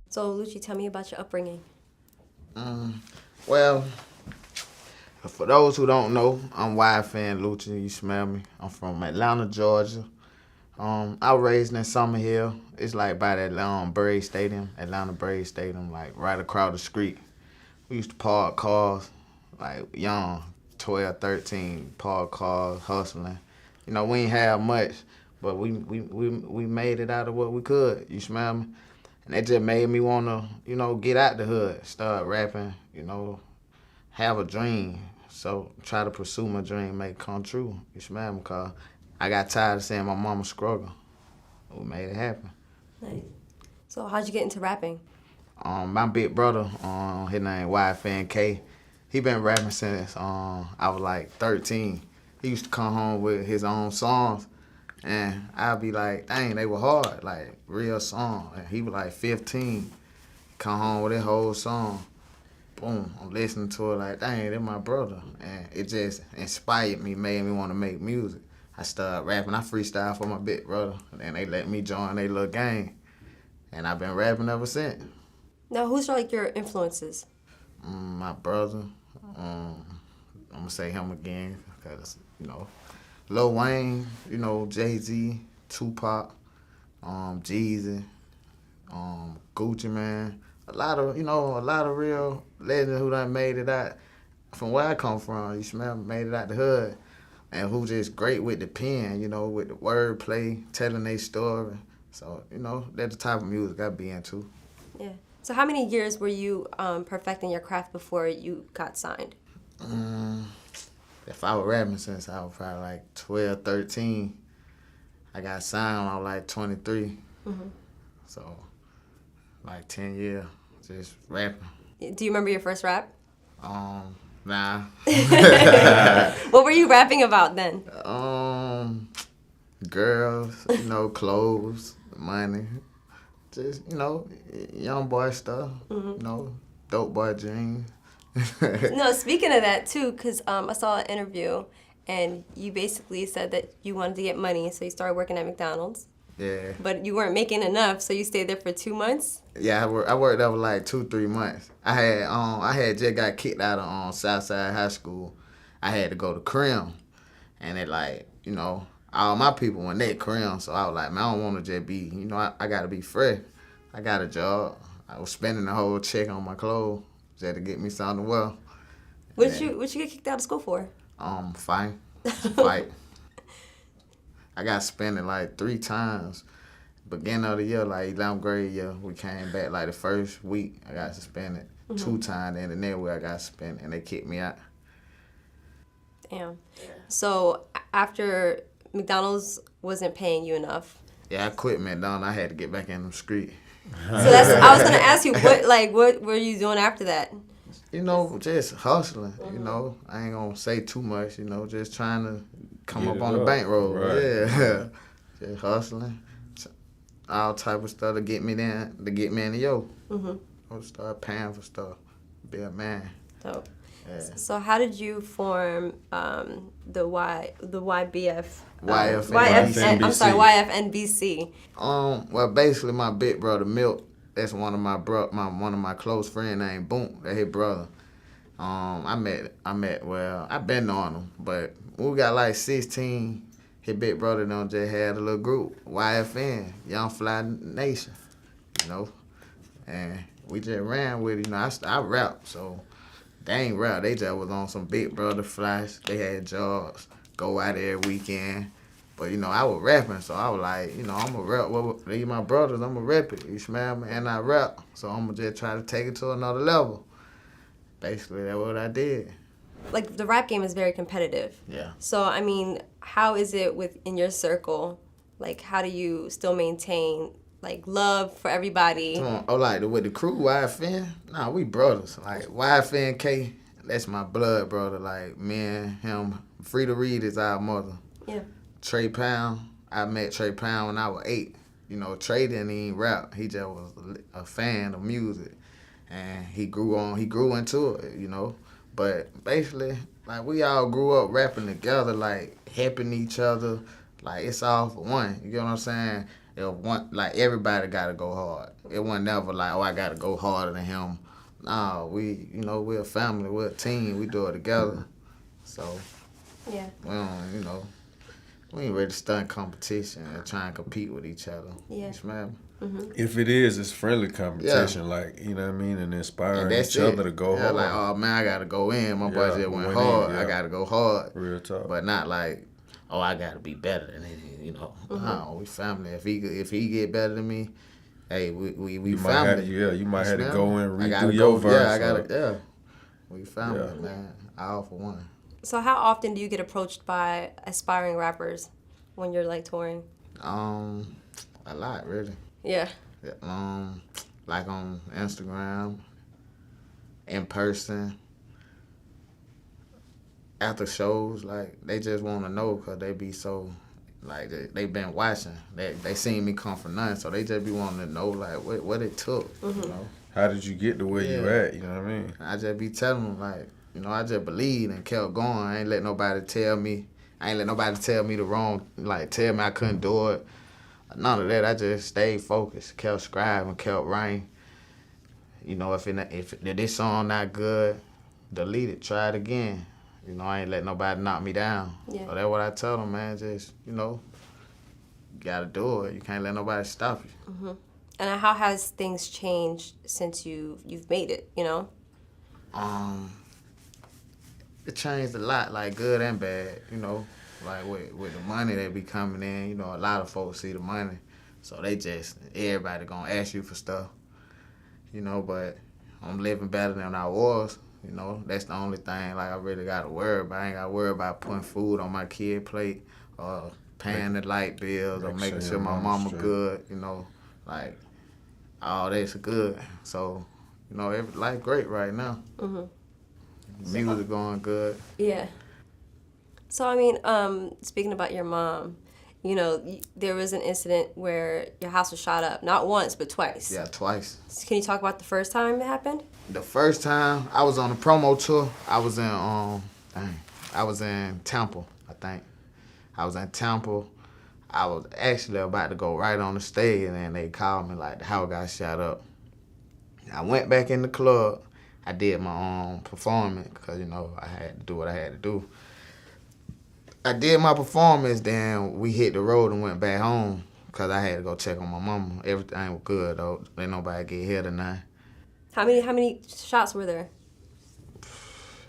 So, Lucci, tell me about your upbringing. Well, for those who don't know, I'm YFN Lucci. You smell me? I'm from Atlanta, Georgia. I was raised in Summerhill. It's like by that Braves Stadium, Atlanta Braves Stadium, like right across the street. We used to park cars, like young, 12, 13, park cars, hustling. We ain't have much, but we made it out of what we could. You smell me? And that just made me wanna, get out the hood, start rapping, have a dream. So try to pursue my dream, make it come true. You smell me? Cause I got tired of seeing my mama struggle. We made it happen. Nice. So, how'd you get into rapping? My big brother, his name YFN K, he been rapping since I was like 13. He used to come home with his own songs, and I'd be like, dang, they were hard, like real song. And he was like 15, come home with his whole song. Boom, I'm listening to it like, dang, they're my brother. And it just inspired me, made me want to make music. I started rapping. I freestyle for my big brother, and then they let me join their little gang. And I've been rapping ever since. Now, who's like your influences? My brother, I'm going to say him again, because, Lil Wayne, Jeezy, Tupac, Jeezy, Gucci, man. A lot of real legends who done made it out from where I come from. You smell me? Made it out the hood, and who just great with the pen, with the wordplay, telling their story. So, that's the type of music I be into. Yeah. So, how many years were you perfecting your craft before you got signed? If I was rapping since I was probably like 12, 13, I got signed when I was like 23. So, like 10 years, just rapping. Do you remember your first rap? Nah. What were you rapping about then? Girls, clothes, money, just, young boy stuff, dope boy dreams. No, speaking of that too, because I saw an interview and you basically said that you wanted to get money, so you started working at McDonald's. Yeah. But you weren't making enough, so you stayed there for 2 months? Yeah, I worked there for like 2-3 months. I had just got kicked out of Southside High School. I had to go to Crim, and it like, all my people went at Crim, so I was like, man, I don't want to just be, I got to be fresh. I got a job. I was spending the whole check on my clothes just to get me something to wear. What you get kicked out of school for? Fight. I got spent it like 3 times. Beginning of the year, like 11th grade year, we came back like the first week. I got suspended 2 times. Then the next week I got suspended, and they kicked me out. Damn. So after McDonald's wasn't paying you enough. Yeah, I quit McDonald's. I had to get back in the street. So I was gonna ask you what were you doing after that? Just hustling. I ain't gonna say too much. Just trying to come up on the bankroll. Right. Yeah, just hustling, all type of stuff to get me in the yo. I'll start paying for stuff. Be a man. Dope. Yeah. So how did you form the YBF? YFN. I'm sorry, YFNBC. Well, basically, my big brother Milk. That's one of my close friends named Boom. That's his brother. I've been knowing him, but when we got like 16, his big brother just had a little group, YFN, Young Fly Nation, and we just ran with it. I rap, so they ain't rap. They just was on some Big Brother flash. They had jobs, go out every weekend. But, I was rapping, so I was like, I'm a rap. Well, these my brothers, I'm a rap it. You smell me? And I rap. So I'm going to just try to take it to another level. Basically, that's what I did. Like, the rap game is very competitive. Yeah. So, I mean, how is it within your circle? Like, how do you still maintain, like, love for everybody? With the crew, YFN? Nah, we brothers. Like, YFN K, that's my blood brother. Like, me and him. Frida Reed is our mother. Yeah. Trey Pound, I met Trey Pound when I was 8. Trey didn't even rap. He just was a fan of music. And he grew into it, But basically, like, we all grew up rapping together, like, helping each other. Like, it's all for one. You get what I'm saying? like everybody gotta go hard. It wasn't never like, oh, I gotta go harder than him. Nah, we're a family, we're a team, we do it together. So Yeah. we don't, we ain't ready to stunt competition and try and compete with each other. Yeah. You smell me? Mm-hmm. If it is, it's friendly competition, like, you know what I mean, and inspiring each other to go hard. Like, oh man, I gotta go in. My boy just went hard. I gotta go hard. Real talk. But not like, oh, I gotta be better than him. No, we family. If he get better than me, hey, we family. You might have to go and redo your verse. We family, man. All for one. So how often do you get approached by aspiring rappers when you're like touring? A lot, really. Yeah. Like on Instagram, in person, after shows, like they just want to know because they be so, like they been watching. They seen me come from nothing, so they just be wanting to know like what it took. How did you get to where you at? You know what I mean? I just be telling them like, I just believed and kept going. I ain't let nobody tell me. I ain't let nobody tell me the wrong, like tell me I couldn't do it. None of that. I just stayed focused, kept scribing, kept writing. If this song not good, delete it, try it again. I ain't let nobody knock me down. Yeah. So that's what I tell them, man. Just, you gotta do it. You can't let nobody stop you. Mm-hmm. And how has things changed since you've made it, It changed a lot, like good and bad, Like with the money that be coming in, a lot of folks see the money. So everybody gonna ask you for stuff, but I'm living better than I was, That's the only thing, like, I really gotta worry about. I ain't gotta worry about putting food on my kid plate or paying the light bills or making sure my mama good, Like, all that's good. So, life great right now. Mm-hmm. Music going good. Yeah. So, I mean, speaking about your mom, there was an incident where your house was shot up. Not once, but twice. Yeah, twice. So can you talk about the first time it happened? The first time, I was on a promo tour. I was in Tampa, I think. I was in Tampa. I was actually about to go right on the stage, and then they called me, like, the house got shot up. I went back in the club. I did my own performance because, I had to do what I had to do. I did my performance, then we hit the road and went back home because I had to go check on my mama. Everything was good, though. Ain't nobody get hit or nothing. How many shots were there?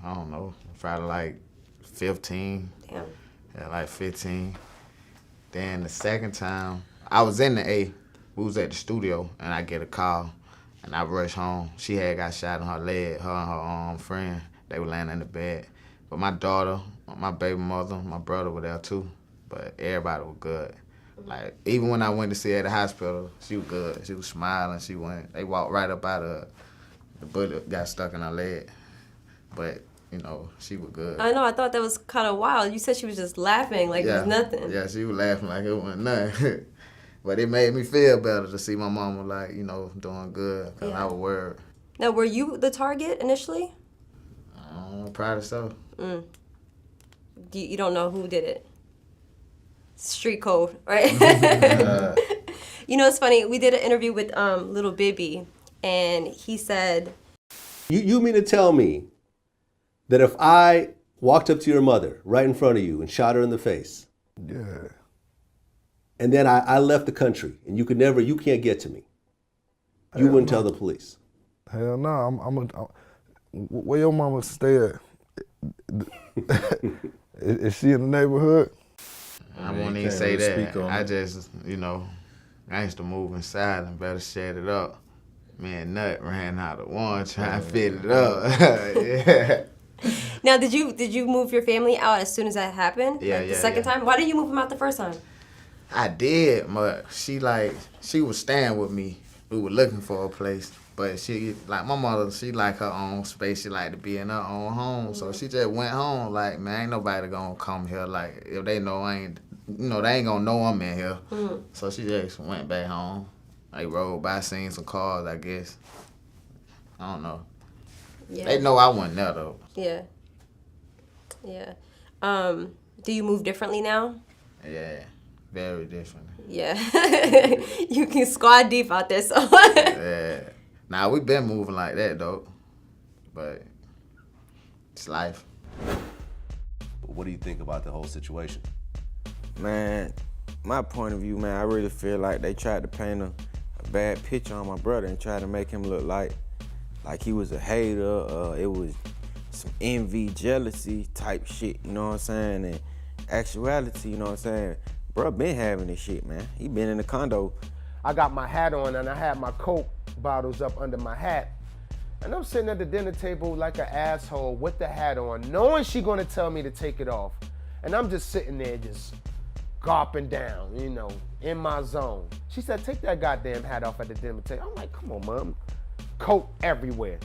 I don't know. Probably like 15. Damn. Yeah, like 15. Then the second time, I was in the A. We was at the studio, and I get a call. And I rushed home. She had got shot in her leg, her and her friend. They were laying in the bed. But my daughter, my baby mother, my brother were there too. But everybody was good. Like, even when I went to see her at the hospital, she was good. She was smiling. They walked right up out of the bullet got stuck in her leg. But, she was good. I know, I thought that was kind of wild. You said she was just laughing like it was nothing. Yeah, she was laughing like it wasn't nothing. But it made me feel better to see my mama, like, doing good, because I was worried. Now, were you the target initially? Probably so. You don't know who did it? Street code, right? It's funny. We did an interview with Little Bibby, and he said... You mean to tell me that if I walked up to your mother right in front of you and shot her in the face... Yeah. And then I left the country, and you can't get to me. You wouldn't tell the police. Hell no, where your mama stay at? Is she in the neighborhood? I won't even say that. I just, I used to move inside and better shut it up. Man, Nut ran out of one trying to fit it up. Yeah. Now, did you move your family out as soon as that happened? Yeah, the second time? Why didn't you move them out the first time? I did, but she was staying with me. We were looking for a place, but she, like my mother, she like her own space. She like to be in her own home, so she just went home. Like, man, ain't nobody gonna come here. Like, if they know they ain't gonna know I'm in here. So she just went back home. They rode by, seen some cars, I guess. I don't know. Yeah. They know I wasn't there though. Yeah. Yeah. Do you move differently now? Yeah. Very different. Yeah. You can squad deep out there, so. Yeah. Nah, we been moving like that, though. But it's life. What do you think about the whole situation? Man, my point of view, man, I really feel like they tried to paint a bad picture on my brother and try to make him look like he was a hater. It was some envy, jealousy type shit, you know what I'm saying? And actuality, you know what I'm saying? Bro been having this shit, man. He been in the condo. I got my hat on and I had my Coke bottles up under my hat. And I'm sitting at the dinner table like an asshole with the hat on, knowing she gonna tell me to take it off. And I'm just sitting there just gawping down, you know, in my zone. She said, take that goddamn hat off at the dinner table. I'm like, come on, Mom. Coke everywhere.